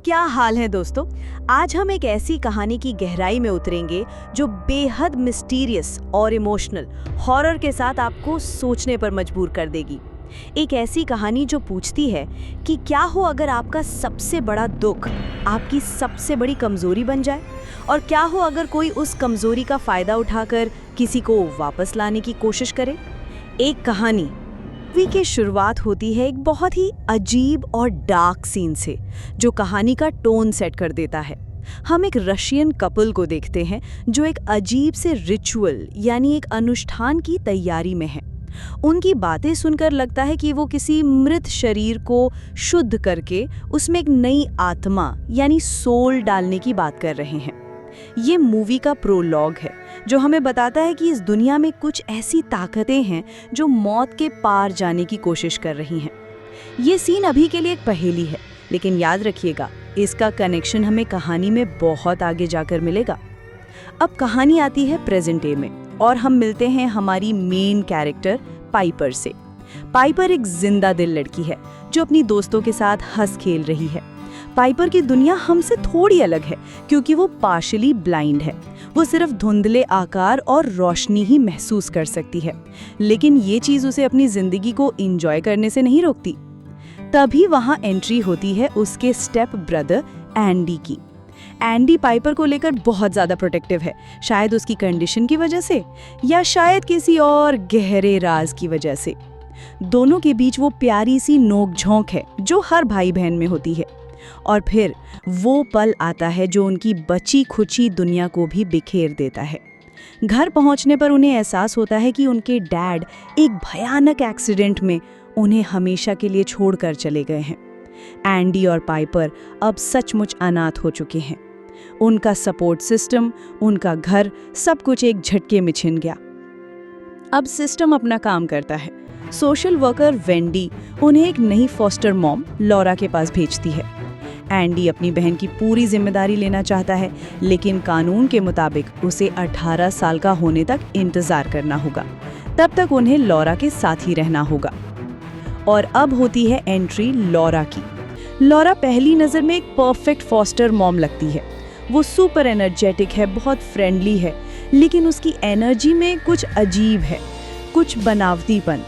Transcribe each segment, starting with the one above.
क्या हाल है दोस्तों। आज हम एक ऐसी कहानी की गहराई में उतरेंगे जो बेहद मिस्टीरियस और इमोशनल हॉरर के साथ आपको सोचने पर मजबूर कर देगी। एक ऐसी कहानी जो पूछती है कि क्या हो अगर आपका सबसे बड़ा दुख आपकी सबसे बड़ी कमजोरी बन जाए, और क्या हो अगर कोई उस कमजोरी का फायदा उठाकर किसी को वापस लाने की कोशिश करे। एक कहानी मूवी की शुरुआत होती है एक बहुत ही अजीब और डार्क सीन से, जो कहानी का टोन सेट कर देता है। हम एक रशियन कपल को देखते हैं जो एक अजीब से रिचुअल यानी एक अनुष्ठान की तैयारी में है। उनकी बातें सुनकर लगता है कि वो किसी मृत शरीर को शुद्ध करके उसमें एक नई आत्मा यानी सोल डालने की बात कर रहे हैं। ये मूवी का प्रोलॉग है जो हमें बताता है कि इस दुनिया में कुछ ऐसी ताकतें हैं जो मौत के पार जाने की कोशिश कर रही हैं। ये सीन अभी के लिए एक पहेली है, लेकिन याद रखिएगा इसका कनेक्शन हमें कहानी में बहुत आगे जाकर मिलेगा। अब कहानी आती है प्रेजेंट डे में और हम मिलते हैं हमारी मेन कैरेक्टर पाइपर से। पाइपर एक जिंदा दिल लड़की है जो अपनी दोस्तों के साथ हंस खेल रही है। पाइपर की दुनिया हमसे थोड़ी अलग है क्योंकि वो पार्शियली ब्लाइंड है। वो सिर्फ धुंधले आकार और रोशनी ही महसूस कर सकती है, लेकिन ये चीज़ उसे अपनी जिंदगी को एंजॉय करने से नहीं रोकती। तभी वहाँ एंट्री होती है उसके स्टेप ब्रदर एंडी की। एंडी पाइपर को लेकर बहुत ज़्यादा प्रोटेक्टिव है, शायद उसकी कंडीशन की वजह से या शायद किसी और गहरे राज की वजह से। दोनों के बीच वो प्यारी सी नोक-झोंक है जो हर भाई बहन में होती है। और फिर वो पल आता है जो उनकी बची खुची दुनिया को भी बिखेर देता है। घर पहुंचने पर उन्हें एहसास होता है कि उनके डैड एक भयानक एक्सीडेंट में उन्हें हमेशा के लिए छोड़कर चले गए हैं। एंडी और पाइपर अब सचमुच अनाथ हो चुके हैं। उनका सपोर्ट सिस्टम, उनका घर, सब कुछ एक झटके में छिन गया। अब सिस्टम अपना काम करता है। सोशल वर्कर वेंडी उन्हें एक नई फॉस्टर मॉम लॉरा के पास भेजती है। एंडी अपनी बहन की पूरी जिम्मेदारी लेना चाहता है, लेकिन कानून के मुताबिक उसे 18 साल का होने तक इंतजार करना होगा। तब तक उन्हें लॉरा के साथ ही रहना होगा। और अब होती है एंट्री लॉरा की। लॉरा पहली नज़र में एक परफेक्ट फॉस्टर मॉम लगती है। वो सुपर एनर्जेटिक है, बहुत फ्रेंडली है, लेकिन उसकी एनर्जी में कुछ अजीब है, कुछ बनावटीपन।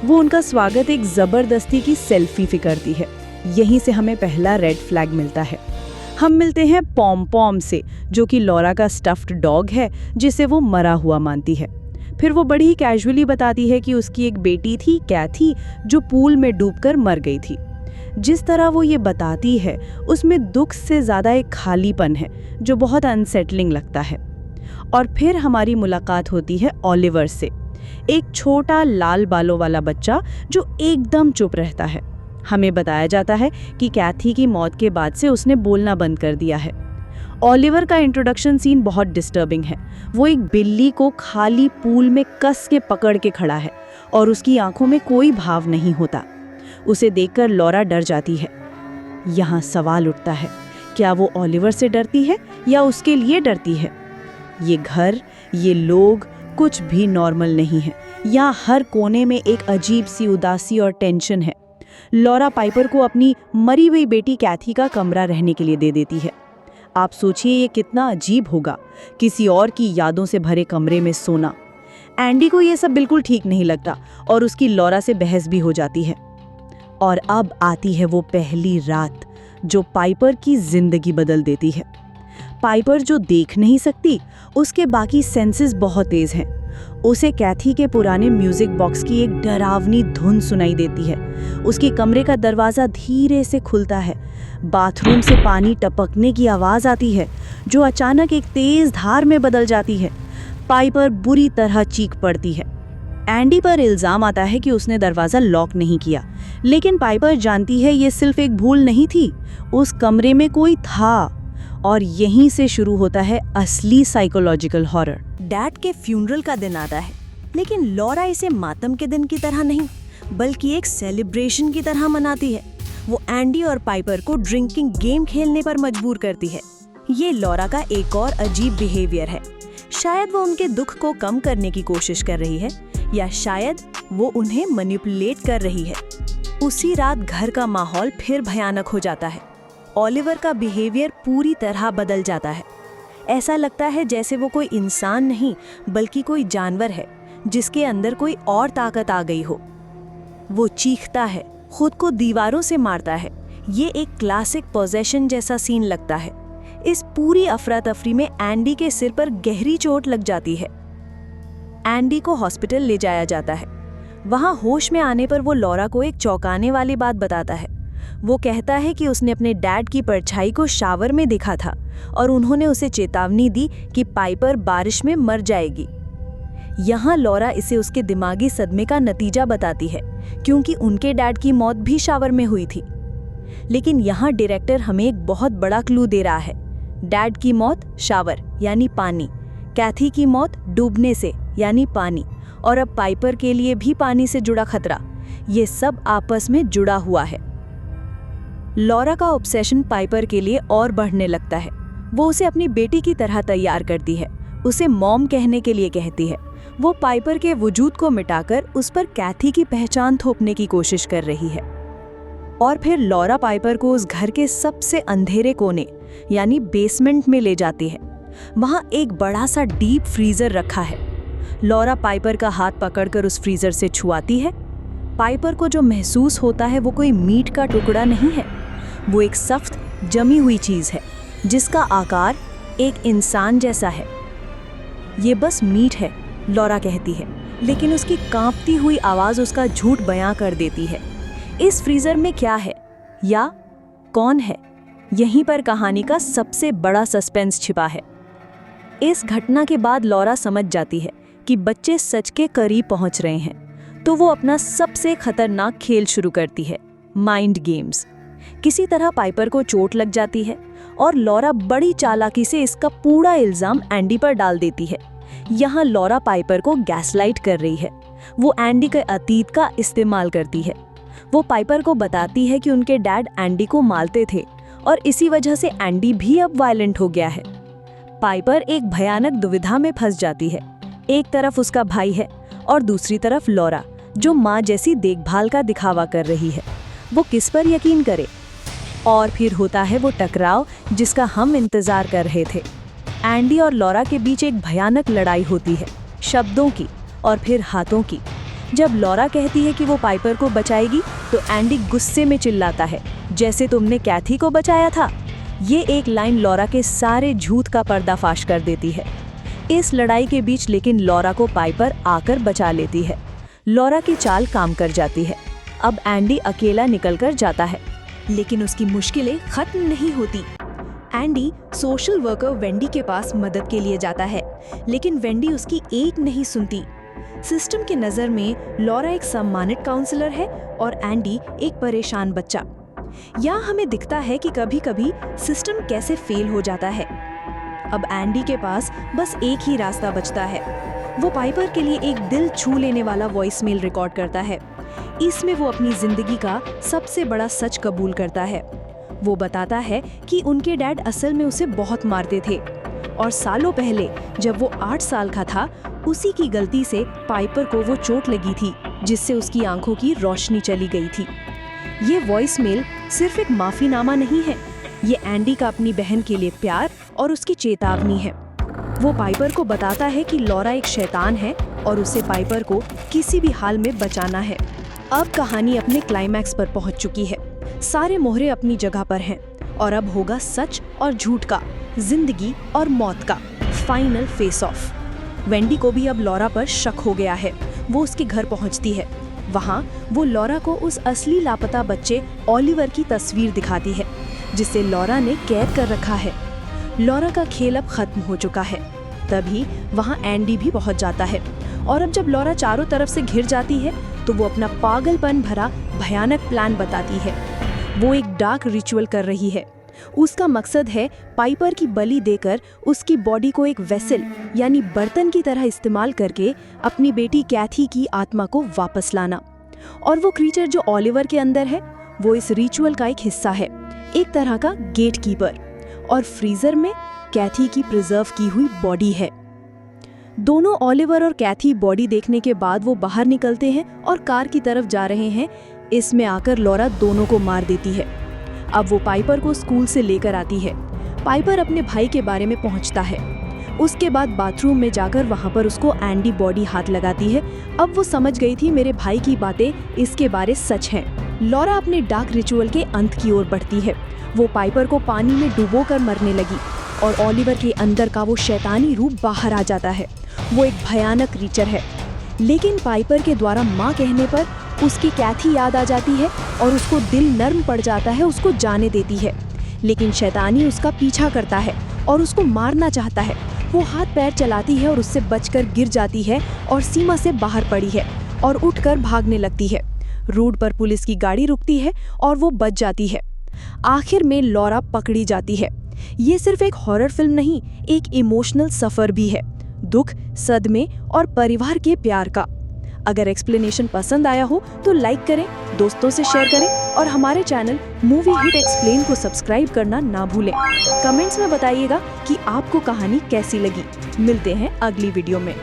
वो उनका स्वागत एक ज़बरदस्ती की सेल्फी करती है। यहीं से हमें पहला रेड फ्लैग मिलता है। हम मिलते हैं पॉम पॉम से, जो कि लॉरा का स्टफ्ड डॉग है जिसे वो मरा हुआ मानती है। फिर वो बड़ी ही कैजुअली बताती है कि उसकी एक बेटी थी कैथी जो पूल में डूबकर मर गई थी। जिस तरह वो ये बताती है उसमें दुख से ज़्यादा एक खालीपन है जो बहुत अनसेटलिंग लगता है। और फिर हमारी मुलाकात होती है ओलिवर से, एक छोटा लाल बालों वाला बच्चा जो एकदम चुप रहता है। हमें बताया जाता है कि कैथी की मौत के बाद से उसने बोलना बंद कर दिया है। ओलिवर का इंट्रोडक्शन सीन बहुत डिस्टर्बिंग है। वो एक बिल्ली को खाली पूल में कस के पकड़ के खड़ा है और उसकी आंखों में कोई भाव नहीं होता। उसे देखकर लॉरा डर जाती है। यहाँ सवाल उठता है, क्या वो ओलिवर से डरती है या उसके लिए डरती है? ये घर, ये लोग कुछ भी नॉर्मल नहीं है। यहाँ हर कोने में एक अजीब सी उदासी और टेंशन है। लॉरा पाइपर को अपनी मरी हुई बेटी कैथी का कमरा रहने के लिए दे देती है। आप सोचिए ये कितना अजीब होगा, किसी और की यादों से भरे कमरे में सोना। एंडी को ये सब बिल्कुल ठीक नहीं लगता और उसकी लॉरा से बहस भी हो जाती है। और अब आती है वो पहली रात जो पाइपर की जिंदगी बदल देती है। पाइपर जो देख नहीं सकती, उसके बाकी सेंसेस बहुत तेज हैं। उसे कैथी के पुराने म्यूजिक बॉक्स की एक डरावनी धुन सुनाई देती है। उसके कमरे का दरवाज़ा धीरे से खुलता है। बाथरूम से पानी टपकने की आवाज़ आती है जो अचानक एक तेज़ धार में बदल जाती है। पाइपर बुरी तरह चीख पड़ती है। एंडी पर इल्ज़ाम आता है कि उसने दरवाज़ा लॉक नहीं किया, लेकिन पाइपर जानती है ये सिर्फ एक भूल नहीं थी, उस कमरे में कोई था। और यहीं से शुरू होता है असली साइकोलॉजिकल हॉरर। डैड के फ्यूनरल का दिन आता है, लेकिन लॉरा इसे मातम के दिन की तरह नहीं बल्कि एक सेलिब्रेशन की तरह मनाती है। वो एंडी और पाइपर को ड्रिंकिंग गेम खेलने पर मजबूर करती है। ये लॉरा का एक और अजीब बिहेवियर है। शायद वो उनके दुख को कम करने की कोशिश कर रही है, या शायद वो उन्हें मैनिपुलेट कर रही है। उसी रात घर का माहौल फिर भयानक हो जाता है। ओलिवर का बिहेवियर पूरी तरह बदल जाता है। ऐसा लगता है जैसे वो कोई इंसान नहीं बल्कि कोई जानवर है जिसके अंदर कोई और ताकत आ गई हो। वो चीखता है, खुद को दीवारों से मारता है। ये एक क्लासिक पोजेशन जैसा सीन लगता है। इस पूरी अफरा तफरी में एंडी के सिर पर गहरी चोट लग जाती है। एंडी को हॉस्पिटल ले जाया जाता है। वहाँ होश में आने पर वो लॉरा को एक चौंकाने वाली बात बताता है। वो कहता है कि उसने अपने डैड की परछाई को शावर में देखा था और उन्होंने उसे चेतावनी दी कि पाइपर बारिश में मर जाएगी। यहाँ लॉरा इसे उसके दिमागी सदमे का नतीजा बताती है, क्योंकि उनके डैड की मौत भी शावर में हुई थी। लेकिन यहाँ डायरेक्टर हमें एक बहुत बड़ा क्लू दे रहा है। डैड की मौत शावर यानी पानी, कैथी की मौत डूबने से यानी पानी, और अब पाइपर के लिए भी पानी से जुड़ा खतरा। ये सब आपस में जुड़ा हुआ है। लॉरा का ऑब्सेशन पाइपर के लिए और बढ़ने लगता है। वो उसे अपनी बेटी की तरह तैयार करती है, उसे मॉम कहने के लिए कहती है। वो पाइपर के वजूद को मिटाकर उस पर कैथी की पहचान थोपने की कोशिश कर रही है। और फिर लॉरा पाइपर को उस घर के सबसे अंधेरे कोने यानी बेसमेंट में ले जाती है। वहाँ एक बड़ा सा डीप फ्रीजर रखा है। लॉरा पाइपर का हाथ पकड़कर उस फ्रीजर से छुआती है। पाइपर को जो महसूस होता है वो कोई मीट का टुकड़ा नहीं है, वो एक सख्त जमी हुई चीज़ है जिसका आकार एक इंसान जैसा है। ये बस मीट है, लॉरा कहती है, लेकिन उसकी कांपती हुई आवाज़ उसका झूठ बयां कर देती है। इस फ्रीजर में क्या है या कौन है, यहीं पर कहानी का सबसे बड़ा सस्पेंस छिपा है। इस घटना के बाद लॉरा समझ जाती है कि बच्चे सच के करीब पहुंच रहे हैं, तो वो अपना सबसे खतरनाक खेल शुरू करती है, माइंड गेम्स। किसी तरह पाइपर को चोट लग जाती है और लॉरा बड़ी चालाकी से इसका पूरा इल्जाम एंडी पर डाल देती है। यहाँ लॉरा पाइपर को गैसलाइट कर रही है। वो एंडी के अतीत का इस्तेमाल करती है। वो पाइपर को बताती है कि उनके डैड एंडी को मारते थे और इसी वजह से एंडी भी अब वायलेंट हो गया है। पाइपर एक भयानक दुविधा में फंस जाती है। एक तरफ उसका भाई है और दूसरी तरफ लॉरा, जो माँ जैसी देखभाल का दिखावा कर रही है। वो किस पर यकीन करे? और फिर होता है वो टकराव जिसका हम इंतजार कर रहे थे। एंडी और लॉरा के बीच एक भयानक लड़ाई होती है, शब्दों की और फिर हाथों की। जब लॉरा कहती है कि वो पाइपर को बचाएगी तो एंडी गुस्से में चिल्लाता है, जैसे तुमने कैथी को बचाया था। ये एक लाइन लॉरा के सारे झूठ का पर्दाफाश कर देती है। इस लड़ाई के बीच लेकिन लॉरा को पाइपर आकर बचा लेती है। लॉरा की चाल काम कर जाती है। अब एंडी अकेला निकलकर जाता है, लेकिन उसकी मुश्किलें खत्म नहीं होती। एंडी सोशल वर्कर वेंडी के पास मदद के लिए जाता है, लेकिन वेंडी उसकी एक नहीं सुनती। सिस्टम की नज़र में लॉरा एक सम्मानित काउंसलर है और एंडी एक परेशान बच्चा। यहाँ हमें दिखता है कि कभी-कभी सिस्टम कैसे फेल हो जाता है। अब एंडी के पास बस एक ही रास्ता बचता है। वो पाइपर के लिए एक दिल छू लेने वाला वॉइसमेल रिकॉर्ड करता है। इसमें वो अपनी जिंदगी का सबसे बड़ा सच कबूल करता है। वो बताता है कि उनके डैड असल में उसे बहुत मारते थे और सालों पहले जब वो 8 साल का था, उसी की गलती से पाइपर को वो चोट लगी थी, जिससे उसकी आंखों की रोशनी चली गई थी। ये वॉइसमेल सिर्फ एक माफीनामा नहीं है, ये एंडी का अपनी बहन के लिए प्यार और उसकी चेतावनी है। वो पाइपर को बताता है कि लॉरा एक शैतान है और उसे पाइपर को किसी भी हाल में बचाना है। अब कहानी अपने क्लाइमैक्स पर पहुंच चुकी है। सारे मोहरे अपनी जगह पर हैं और अब होगा सच और झूठ का, जिंदगी और मौत का फाइनल फेस ऑफ। वेंडी को भी अब लॉरा पर शक हो गया है। वो उसके घर पहुंचती है। वहाँ वो लॉरा को उस असली लापता बच्चे ओलिवर की तस्वीर दिखाती है, जिसे लॉरा ने कैद कर रखा है। लॉरा का खेल अब खत्म हो चुका है। तभी वहाँ एंडी भी पहुंच जाता है और अब जब लॉरा चारों तरफ से घिर जाती है तो वो अपना पागलपन भरा भयानक प्लान बताती है। वो एक डार्क रिचुअल कर रही है। उसका मकसद है पाइपर की बलि देकर उसकी बॉडी को एक वेसल यानी बर्तन की तरह इस्तेमाल करके अपनी बेटी कैथी की आत्मा को वापस लाना। और वो क्रीचर जो ओलिवर के अंदर है, वो इस रिचुअल का एक हिस्सा है, एक तरह का गेट कीपर। और फ्रीजर में कैथी की प्रिजर्व की हुई बॉडी है। दोनों ओलिवर और कैथी बॉडी देखने के बाद वो बाहर निकलते हैं और कार की तरफ जा रहे हैं। इसमें आकर लॉरा दोनों को मार देती है। अब वो पाइपर को स्कूल से लेकर आती है। पाइपर अपने भाई के बारे में पहुंचता है। उसके बाद बाथरूम में जाकर वहां पर उसको एंडी बॉडी हाथ लगाती है। अब वो समझ गई थी मेरे भाई की बातें इसके बारे सच हैं। लॉरा अपने डार्क रिचुअल के अंत की ओर बढ़ती है। वो पाइपर को पानी में डुबोकर मरने लगी और ओलिवर के अंदर का वो शैतानी रूप बाहर आ जाता है। वो एक भयानक क्रीचर है। लेकिन पाइपर के द्वारा माँ कहने पर उसकी कैथी याद आ जाती है और उसको दिल नर्म पड़ जाता है, उसको जाने देती है। लेकिन शैतानी उसका पीछा करता है और उसको मारना चाहता है। वो हाथ पैर चलाती है और उससे बचकर गिर जाती है और सीमा से बाहर पड़ी है और उठकर भागने लगती है। रोड पर पुलिस की गाड़ी रुकती है और वो बच जाती है। आखिर में लॉरा पकड़ी जाती है। ये सिर्फ एक हॉरर फिल्म नहीं, एक इमोशनल सफर भी है, दुख, सदमे और परिवार के प्यार का। अगर एक्सप्लेनेशन पसंद आया हो तो लाइक करें, दोस्तों से शेयर करें और हमारे चैनल मूवी हिट एक्सप्लेन को सब्सक्राइब करना ना भूलें। कमेंट्स में बताइएगा कि आपको कहानी कैसी लगी। मिलते हैं अगली वीडियो में।